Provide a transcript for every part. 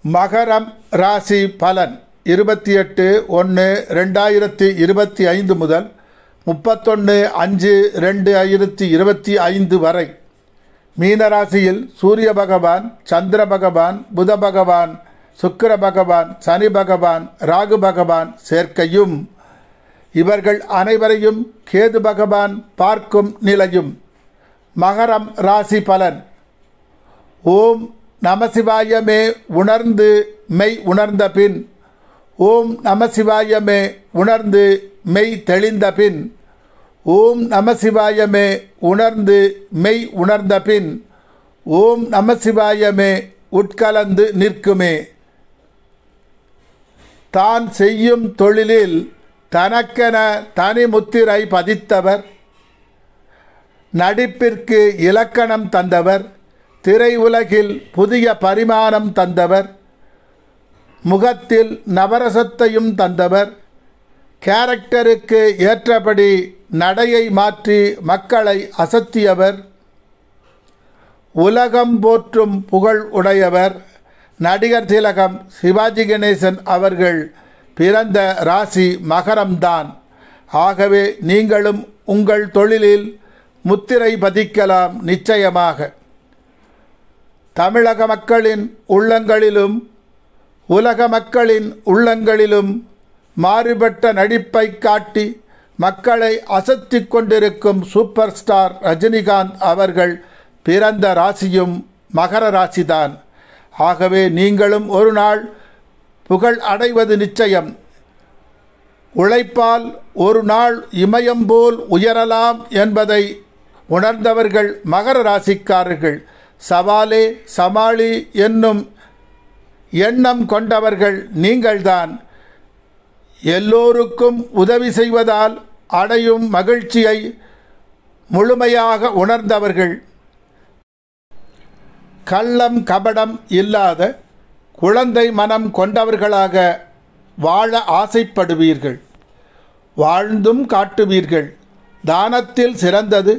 மகரம் ராசி பலன் 28/1/2025 முதல் 31/5/2025 வரை. மீனராசியில் சூரிய பகவான், சந்திர பகவான், புத பகவான், சுக்கிர பகவான், சனி பகவான், ராகு பகவான் சேர்க்கையும், இவர்கள் அனைவரையும் கேது பகவான் பார்க்கும் நிலையும். மகரம் ராசி பலன். ஓம் நமசிவாயமே உணர்ந்து மெய் உணர்ந்த பின், ஓம் நமசிவாயமே உணர்ந்து மெய் தெளிந்த பின், ஓம் நமசிவாயமே உணர்ந்து மெய் உணர்ந்த பின், ஓம் நமசிவாயமே உட்கலந்து நிற்குமே. தான் செய்யும் தொழிலில் தனக்கென தனி முத்திரை பதித்தவர், நடிப்பிற்கு இலக்கணம் தந்தவர், திரை உலகில் புதிய பரிமாணம் தந்தவர், முகத்தில் நவரசத்தையும் தந்தவர், கேரக்டருக்கு ஏற்றபடி நடையை மாற்றி மக்களை அசத்தியவர், உலகம் போற்றும் புகழ் உடையவர். நடிகர் திலகம் சிவாஜி கணேசன் அவர்கள் பிறந்த ராசி மகரம்தான். ஆகவே நீங்களும் உங்கள் தொழிலில் முத்திரை பதிக்கலாம் நிச்சயமாக. தமிழக மக்களின் உள்ளங்களிலும் உலக மக்களின் உள்ளங்களிலும் மாறுபட்ட நடிப்பை காட்டி மக்களை அசத்தி கொண்டிருக்கும் சூப்பர் ஸ்டார் ரஜினிகாந்த் அவர்கள் பிறந்த ராசியும் மகர ராசிதான். ஆகவே நீங்களும் ஒரு நாள் புகழ் அடைவது நிச்சயம். உழைப்பால் ஒரு நாள் இமயம் போல் உயரலாம் என்பதை உணர்ந்தவர்கள் மகர ராசிக்காரர்கள். சவாலே சமாளி என்னும் எண்ணம் கொண்டவர்கள் நீங்கள்தான். எல்லோருக்கும் உதவி செய்வதால் அடையும் மகிழ்ச்சியை முழுமையாக உணர்ந்தவர்கள். கள்ளம் கபடம் இல்லாத குழந்தை மனம் கொண்டவர்களாக வாழ ஆசைப்படுவீர்கள். வாழ்ந்தும் காட்டுவீர்கள். தானத்தில் சிறந்தது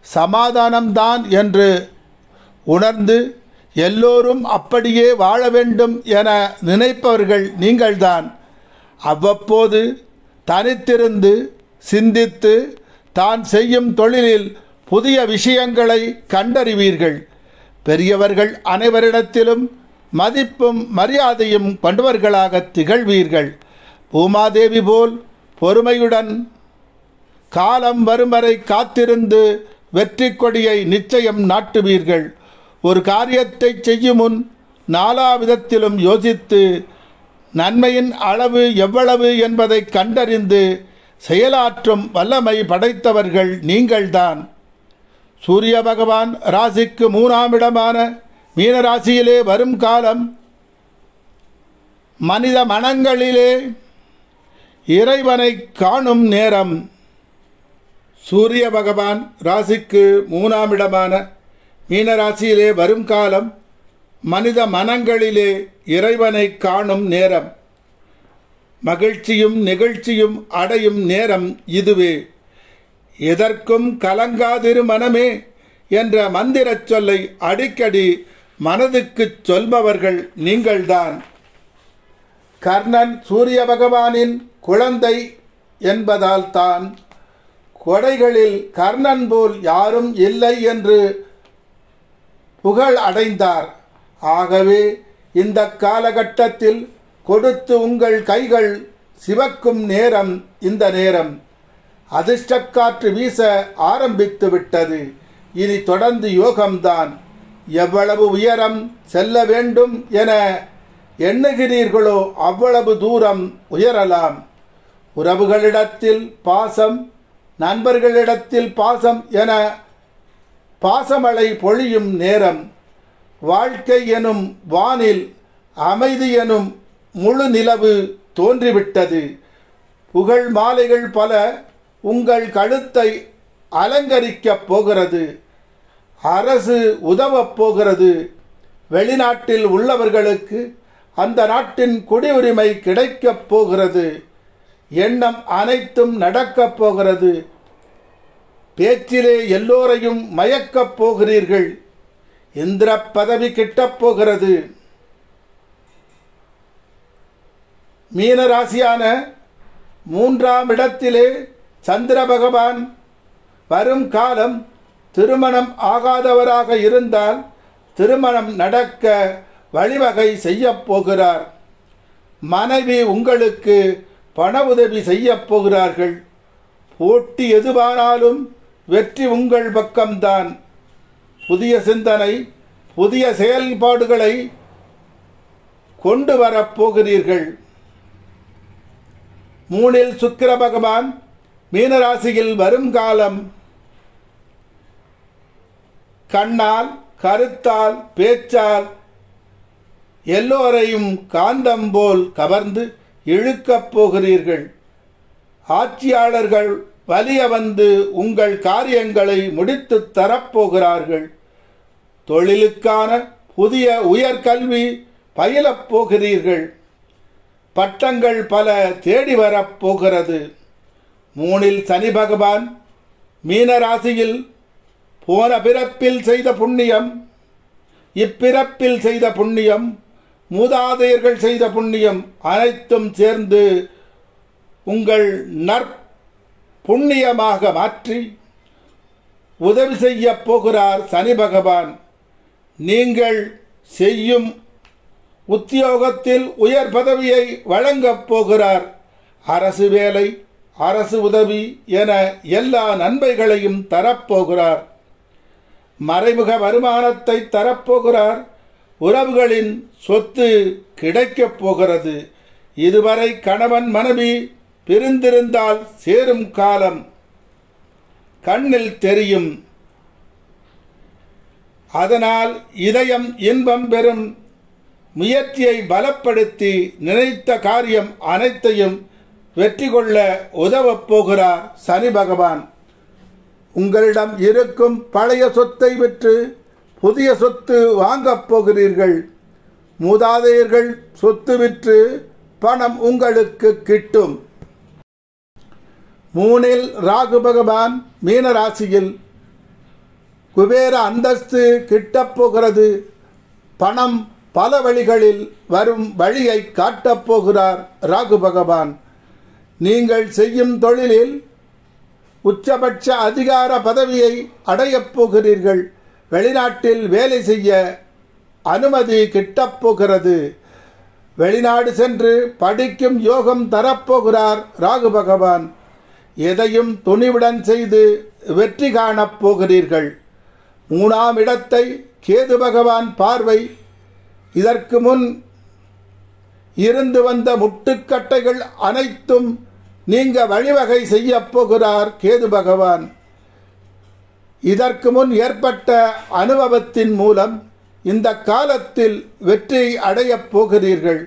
சமாதானம்தான் என்று உணர்ந்து எல்லோரும் அப்படியே வாழ வேண்டும் என நினைப்பவர்கள் நீங்கள்தான். அவ்வப்போது தனித்திருந்து சிந்தித்து தான் செய்யும் தொழிலில் புதிய விஷயங்களை கண்டறிவீர்கள். பெரியவர்கள் அனைவரிடத்திலும் மதிப்பும் மரியாதையும் கொண்டவர்களாக திகழ்வீர்கள். பூமாதேவி போல் பொறுமையுடன் காலம் வரும் வரை காத்திருந்து வெற்றி கொடியை நிச்சயம் நாட்டுவீர்கள். ஒரு காரியத்தை செய்யும் முன் நாலாவிதத்திலும் யோசித்து நன்மையின் அளவு எவ்வளவு என்பதை கண்டறிந்து செயலாற்றும் வல்லமை படைத்தவர்கள் நீங்கள்தான். சூரிய பகவான் ராசிக்கு 3ஆம் இடமான மீனராசியிலே வரும் காலம் மனித மனங்களிலே இறைவனை காணும் நேரம். சூரிய பகவான் ராசிக்கு 3ஆம் இடமான மீனராசியிலே வரும் காலம் மனித மனங்களிலே இறைவனை காணும் நேரம். மகிழ்ச்சியும் நிகழ்ச்சியும் அடையும் நேரம் இதுவே. எதற்கும் கலங்காதிரு மனமே என்ற மந்திரச் சொல்லை அடிக்கடி மனதுக்கு சொல்பவர்கள் நீங்கள்தான். கர்ணன் சூரிய பகவானின் குழந்தை என்பதால் தான் கொடைகளில் கர்ணன் போல் யாரும் இல்லை என்று புகழ் அடைந்தார். ஆகவே இந்த காலகட்டத்தில் கொடுத்து உங்கள் கைகள் சிவக்கும் நேரம் இந்த நேரம். அதிர்ஷ்டக்காற்று வீச ஆரம்பித்து விட்டது. இனி தொடர்ந்து யோகம்தான். எவ்வளவு உயரம் செல்ல வேண்டும் என எண்ணுகிறீர்களோ அவ்வளவு தூரம் உயரலாம். உறவுகளிடத்தில் பாசம், நண்பர்களிடத்தில் பாசம் என பாசமழை பொழியும் நேரம். வாழ்க்கை எனும் வானில் அமைதி எனும் முழு நிலவு தோன்றிவிட்டது. புகழ் மாலைகள் பல உங்கள் கழுத்தை அலங்கரிக்கப் போகிறது. அரசு உதவப் போகிறது. வெளிநாட்டில் உள்ளவர்களுக்கு அந்த நாட்டின் குடியுரிமை கிடைக்கப் போகிறது. எண்ணம் அனைத்தும் நடக்கப் போகிறது. பேச்சிலே எல்லோரையும் மயக்கப் போகிறீர்கள். இந்திர பதவி கிட்டப் போகிறது. மீனராசியான 3ஆம் இடத்திலே சந்திர பகவான் வரும் காலம் திருமணம் ஆகாதவராக இருந்தால் திருமணம் நடக்க வழிவகை செய்யப் போகிறார். மனைவி உங்களுக்கு பண உதவி செய்யப் போகிறார்கள். போட்டி எதுவானாலும் வெற்றி உங்கள் பக்கம்தான். புதிய சிந்தனை, புதிய செயல்பாடுகளை கொண்டு வரப்போகிறீர்கள். 3இல் சுக்கிர பகவான் மீனராசியில் வரும் காலம் கண்ணால், கருத்தால், பேச்சால் எல்லோரையும் காந்தம் போல் கவர்ந்து இழுக்கப் போகிறீர்கள். ஆட்சியாளர்கள் வலிய வந்து உங்கள் காரியங்களை முடித்து தரப்போகிறார்கள். தொழிலுக்கான புதிய உயர்கல்வி பயிலப் போகிறீர்கள். பட்டங்கள் பல தேடி வரப்போகிறது. 3இல் சனி பகவான் மீனராசியில் போன பிறப்பில் செய்த புண்ணியம், இப்பிறப்பில் செய்த புண்ணியம், மூதாதையர்கள் செய்த புண்ணியம் அனைத்தும் சேர்ந்து உங்கள் புண்ணியமாக மாற்றி உதவி செய்ய போகிறார் சனி பகவான். நீங்கள் செய்யும் உத்தியோகத்தில் உயர் பதவியை வழங்கப் போகிறார். அரசு வேலை, அரசு உதவி என எல்லா நன்மைகளையும் தரப்போகிறார். மறைமுக வருமானத்தை தரப்போகிறார். உறவுகளின் சொத்து கிடைக்கப் போகிறது. இதுவரை கணவன் மனைவி பிரிந்திருந்தால் சேரும் காலம் கண்ணில் தெரியும். அதனால் இதயம் இன்பம் பெறும். முயற்சியை பலப்படுத்தி நினைத்த காரியம் அனைத்தையும் வெற்றி கொள்ள உதவப் போகிறார் சனி பகவான். உங்களிடம் இருக்கும் பழைய சொத்தை விற்று புதிய சொத்து வாங்கப் போகிறீர்கள். மூதாதையர்கள் சொத்து விற்று பணம் உங்களுக்கு கிட்டும். 3இல் ராகு பகவான் மீனராசியில் குபேர அந்தஸ்து கிட்டப் போகிறது. பணம் பல வழிகளில் வரும் வழியை காட்டப் போகிறார் ராகு பகவான். நீங்கள் செய்யும் தொழிலில் உச்சபட்ச அதிகார பதவியை அடையப் போகிறீர்கள். வெளிநாட்டில் வேலை செய்ய அனுமதி கிட்டப் போகிறது. வெளிநாடு சென்று படிக்கும் யோகம் தரப்போகிறார் ராகு பகவான். எதையும் துணிவுடன் செய்து வெற்றி காணப் போகிறீர்கள். 3ஆம் இடத்தை கேது பகவான் பார்வை. இதற்கு முன் இருந்து வந்த முட்டுக்கட்டைகள் அனைத்தும் நீங்க வழிவகை செய்ய போகிறார் கேது பகவான். இதற்கு முன் ஏற்பட்ட அனுபவத்தின் மூலம் இந்த காலத்தில் வெற்றி அடையப் போகிறீர்கள்.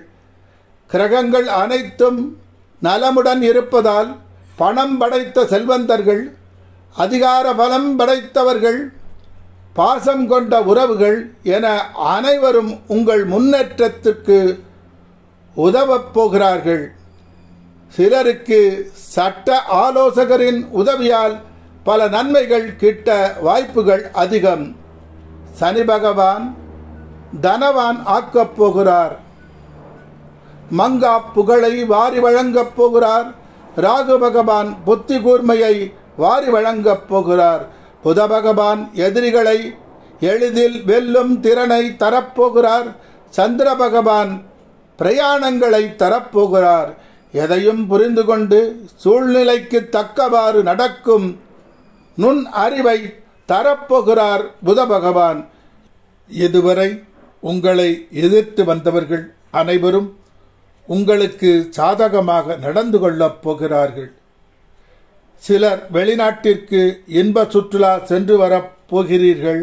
கிரகங்கள் அனைத்தும் நலமுடன் இருப்பதால் பணம் படைத்த செல்வந்தர்கள், அதிகார பலம் படைத்தவர்கள், பாசம் கொண்ட உறவுகள் என அனைவரும் உங்கள் முன்னேற்றத்திற்கு உதவப் போகிறார்கள். சிலருக்கு சட்ட ஆலோசகரின் உதவியால் பல நன்மைகள் கிட்ட வாய்ப்புகள் அதிகம். சனி பகவான் தனவான் ஆக்கப் போகிறார். மங்கா புகழை வாரி வழங்கப் போகிறார். ராகு பகவான் புத்தி கூர்மையை வாரி வழங்கப் போகிறார். புத பகவான் எதிரிகளை எளிதில் வெல்லும் திறனை தரப்போகிறார். சந்திர பகவான் பிரயாணங்களை தரப்போகிறார். எதையும் புரிந்து கொண்டு சூழ்நிலைக்கு தக்கவாறு நடக்கும் நுண் அறிவை தரப்போகிறார் புத பகவான். இதுவரை உங்களை எதிர்த்து வந்தவர்கள் அனைவரும் உங்களுக்கு சாதகமாக நடந்து கொள்ளப் போகிறார்கள். சிலர் வெளிநாட்டிற்கு இன்ப சுற்றுலா சென்று வரப் போகிறீர்கள்.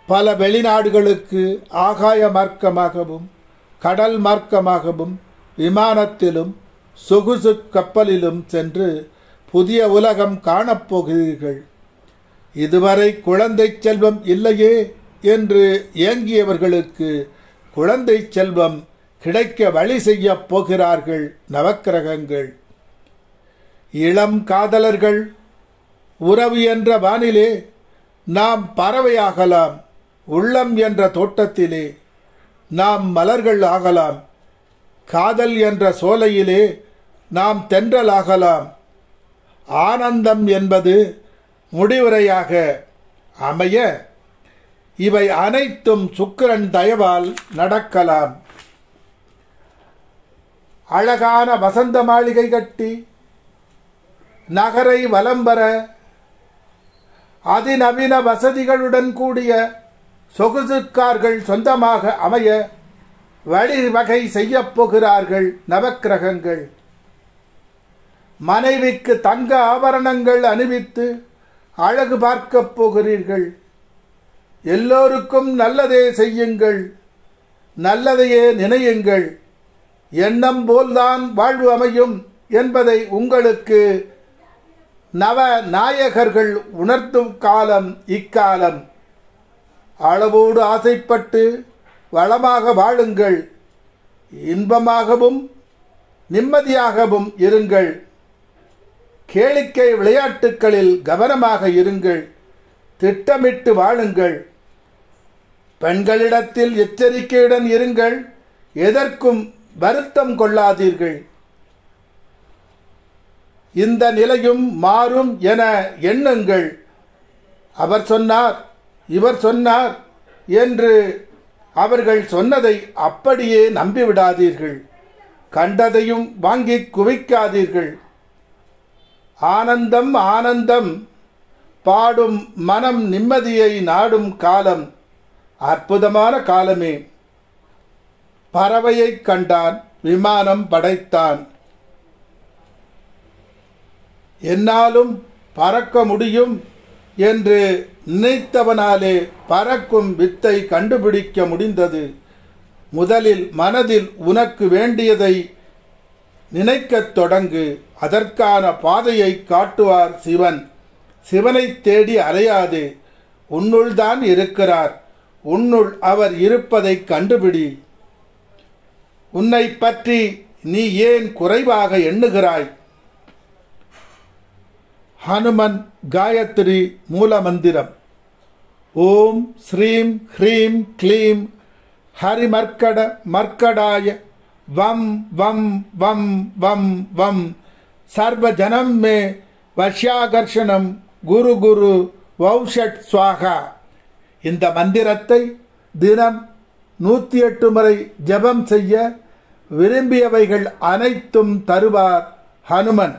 பல வெளிநாடுகளுக்கு ஆகாய மார்க்கமாகவும் கடல் மார்க்கமாகவும் விமானத்திலும் சொகுசு கப்பலிலும் சென்று புதிய உலகம் காணப்போகிறீர்கள். இதுவரை குழந்தை செல்வம் இல்லையே என்று ஏங்கியவர்களுக்கு குழந்தை செல்வம் கிடைக்க வழி செய்ய போகிறார்கள் நவக்கிரகங்கள். இளம் காதலர்கள் உறவு என்ற வானிலே நாம் பறவையாகலாம். உள்ளம் என்ற தோட்டத்திலே நாம் மலர்கள் ஆகலாம். காதல் என்ற சோலையிலே நாம் தென்றலாகலாம். ஆனந்தம் என்பது முடிவுரையாக அமைய இவை அனைத்தும் சுக்கிரன் தயவால் நடக்கலாம். அழகான வசந்த மாளிகை கட்டி நகரை வலம் வர அதிநவீன வசதிகளுடன் கூடிய சொகுசு கார்கள் சொந்தமாக அமைய வழிவகை செய்யப் போகிறார்கள் நவக்கிரகங்கள். மனைவிக்கு தங்க ஆபரணங்கள் அணிவித்து அழகு பார்க்கப் போகிறீர்கள். எல்லோருக்கும் நல்லதே செய்யுங்கள், நல்லதையே நினையுங்கள், எண்ணம் போல்தான் வாழ்வு அமையும் என்பதை உங்களுக்கு நவ நாயகர்கள் உணர்த்தும் காலம் இக்காலம். அளவோடு ஆசைப்பட்டு வளமாக வாழுங்கள், இன்பமாகவும் நிம்மதியாகவும் இருங்கள். கேளிக்கை விளையாட்டுகளில் கவனமாக இருங்கள், திட்டமிட்டு வாழுங்கள். பெண்களிடத்தில் எச்சரிக்கையுடன் இருங்கள், எதற்கும் வருத்தம் கொள்ளாதீர்கள். இந்த நிலையும் மாறும் என எண்ணுங்கள். அவர் சொன்னார், இவர் சொன்னார் என்று அவர்கள் சொன்னதை அப்படியே நம்பிவிடாதீர்கள். கண்டதையும் வாங்கி குவிக்காதீர்கள். ஆனந்தம் ஆனந்தம் பாடும் மனம் நிம்மதியை நாடும் காலம் அற்புதமான காலமே. பறவையை கண்டான், விமானம் படைத்தான். என்னாலும் பறக்க முடியும் என்று நினைத்தவனாலே பறக்கும் வித்தை கண்டுபிடிக்க முடிந்தது. முதலில் மனதில் உனக்கு வேண்டியதை நினைக்கத் தொடங்கு. அதற்கான பாதையை காட்டுவார் சிவன். சிவனை தேடி அலையாதே, உன்னுள் தான் இருக்கிறார். உன்னுள் அவர் இருப்பதை கண்டுபிடி. உன்னை பற்றி நீ ஏன் குறைவாக எண்ணுகிறாய்? ஹனுமன் காயத்ரி மூலமந்திரம். ஓம் ஸ்ரீம் ஹ்ரீம் க்ளீம் ஹரிமர்க்கட மர்க்கடாய வம் வம் வம் வம் வம் சர்வஜனம் மே வஷ்யாகர்ஷணம் குரு குரு வௌஷட் ஸ்வாகா. இந்த மந்திரத்தை தினம் 108 முறை ஜபம் செய்ய விரும்பியவைகள் அனைத்தும் தருவார் ஹனுமன்.